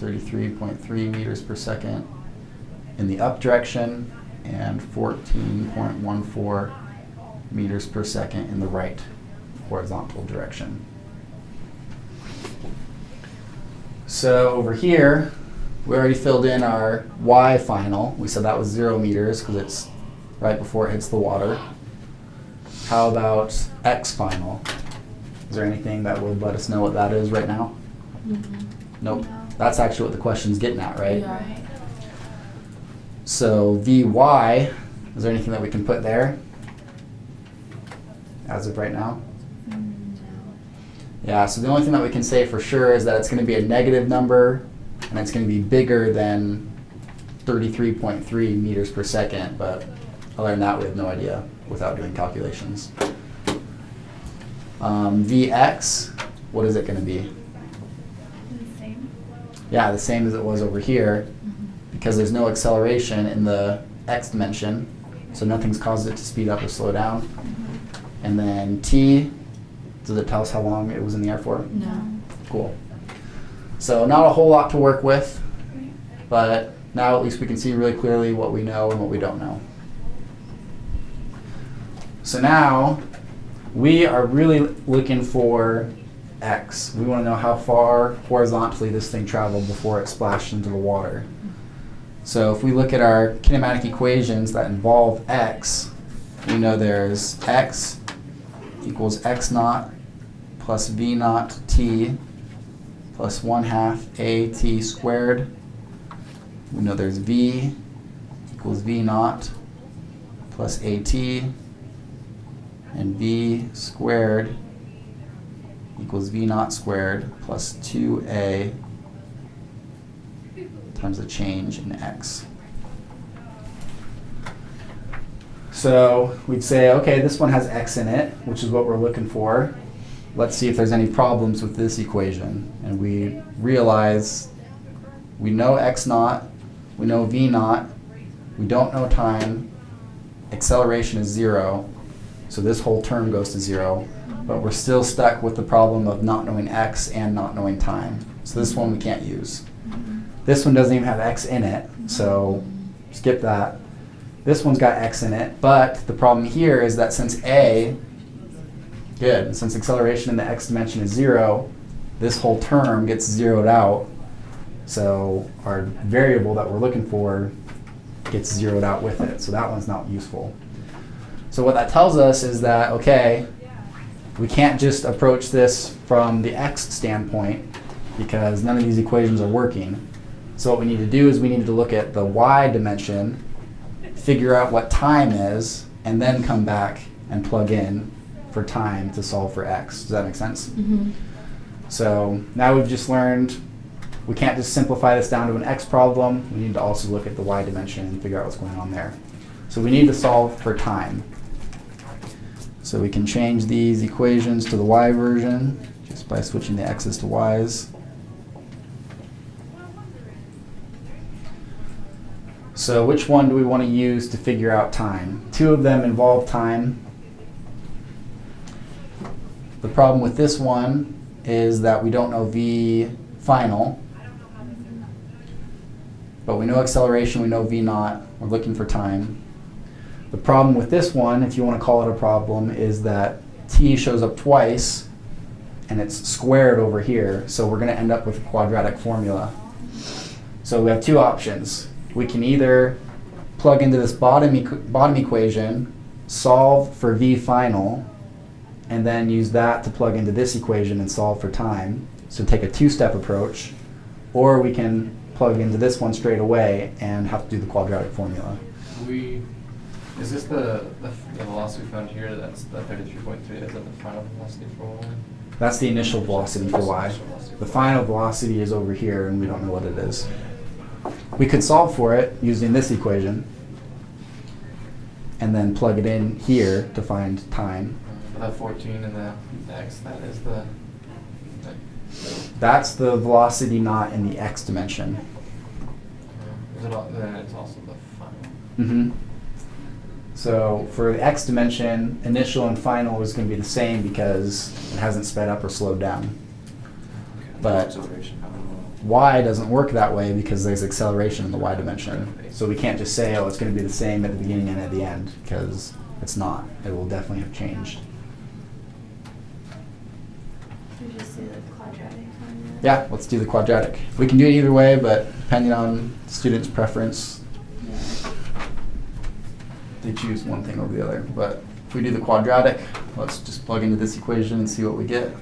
33.3 meters per second in the up direction and 14.14 meters per second in the right horizontal direction. So over here, we already filled in our y final. We said that was 0 meters because it's right before it hits the water. How about x final? Is there anything that would let us know what that is right now? Nope. No. That's actually what the question's getting at, right? Yeah. Right. So Vy, is there anything that we can put there as of right now? No. Yeah, so the only thing that we can say for sure is that it's going to be a negative number and it's going to be bigger than 33.3 meters per second, but other than that we have no idea without doing calculations. Vx, what is it going to be? The same. Yeah, the same as it was over here, because there's no acceleration in the x dimension, so nothing's caused it to speed up or slow down. And then t, does it tell us how long it was in the air for? No. Cool. So not a whole lot to work with, but now at least we can see really clearly what we know and what we don't know. So now we are really looking for x. We want to know how far horizontally this thing traveled before it splashed into the water. So if we look at our kinematic equations that involve x, we know there's x equals x naught plus v naught t plus 1/2 at squared. We know there's v equals v naught plus at, and v squared equals v naught squared plus 2a times the change in x. So we'd say, okay, this one has x in it, which is what we're looking for. Let's see if there's any problems with this equation. And we realize we know x naught, we know v naught, we don't know time, acceleration is 0, so this whole term goes to 0, but we're still stuck with the problem of not knowing x and not knowing time. So this one we can't use. This one doesn't even have x in it, so skip that. This one's got x in it, but the problem here is that since since acceleration in the x dimension is 0, this whole term gets zeroed out. So our variable that we're looking for gets zeroed out with it. So that one's not useful. So what that tells us is that, okay, we can't just approach this from the x standpoint because none of these equations are working. So what we need to do is we need to look at the y dimension, figure out what time is, and then come back and plug in for time to solve for x. Does that make sense? So now we've just learned we can't just simplify this down to an x problem. We need to also look at the y dimension and figure out what's going on there. So we need to solve for time. So we can change these equations to the y version just by switching the x's to y's. So which one do we want to use to figure out time? Two of them involve time. The problem with this one is that we don't know v final, but we know acceleration, we know v naught, we're looking for time. The problem with this one, if you want to call it a problem, is that t shows up twice and it's squared over here, so we're going to end up with a quadratic formula. So we have two options. We can either plug into this bottom equation, solve for v final, and then use that to plug into this equation and solve for time. So take a two-step approach, or we can plug into this one straight away and have to do the quadratic formula. Is this the velocity we found here? That's the 33.3. Is that the final velocity for y? That's the initial velocity for y. The final velocity is over here, and we don't know what it is. We could solve for it using this equation, and then plug it in here to find time. That 14 and the x, that is the... That's the velocity not in the x dimension. Then it's also the final. Mm-hmm. So for the x dimension, initial and final is going to be the same because it hasn't sped up or slowed down. Okay. But Acceleration, how y doesn't work that way because there's acceleration in the y dimension. So we can't just say, oh, it's going to be the same at the beginning and at the end, because it's not. It will definitely have changed. Should we just do the quadratic one? Yeah, let's do the quadratic. We can do it either way, but depending on students' preference, they choose one thing over the other. But if we do the quadratic, let's just plug into this equation and see what we get.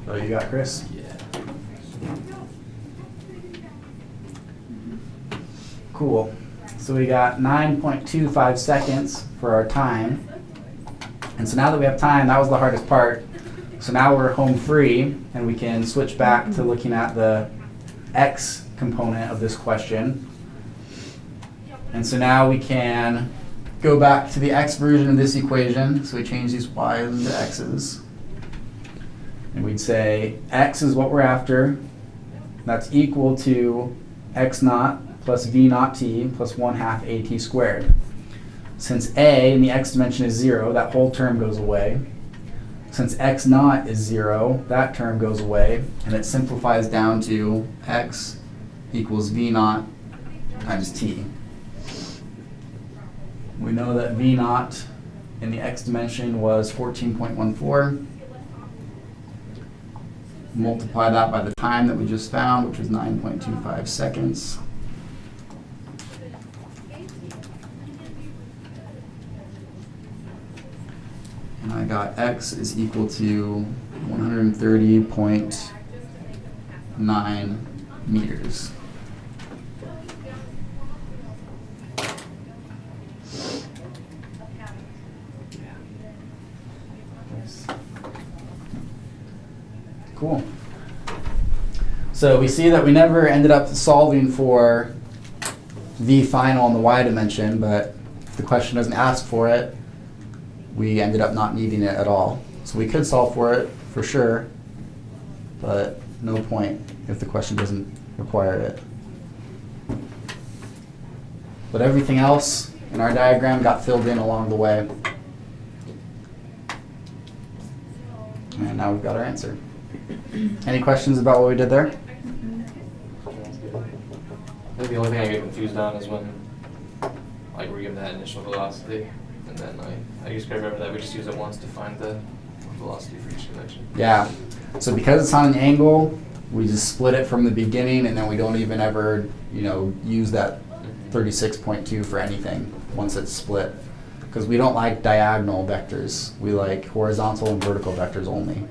Oh, you got Chris? Yeah. Cool. So we got 9.25 seconds for our time. And so now that we have time, that was the hardest part. So now we're home free, and we can switch back to looking at the x component of this question. And so now we can go back to the x version of this equation. So we change these y's into x's. And we'd say x is what we're after. That's equal to x naught plus v naught t plus 1/2 at squared. Since a in the x dimension is 0, that whole term goes away. Since x naught is 0, that term goes away, and it simplifies down to x equals v naught times t. We know that v naught in the x dimension was 14.14. Multiply that by the time that we just found, which was 9.25 seconds. And I got x is equal to 130.9 meters. Nice. Cool. So we see that we never ended up solving for v final in the y dimension, but if the question doesn't ask for it, we ended up not needing it at all. So we could solve for it for sure, but no point if the question doesn't require it. But everything else in our diagram got filled in along the way. And now we've got our answer. Any questions about what we did there? I think the only thing I get confused on is when, like, we're given that initial velocity, and then I just gotta remember that we just use it once to find the velocity for each dimension. Yeah. So because it's on an angle, we just split it from the beginning, and then we don't even ever, use that 36.2 for anything once it's split. Because we don't like diagonal vectors. We like horizontal and vertical vectors only.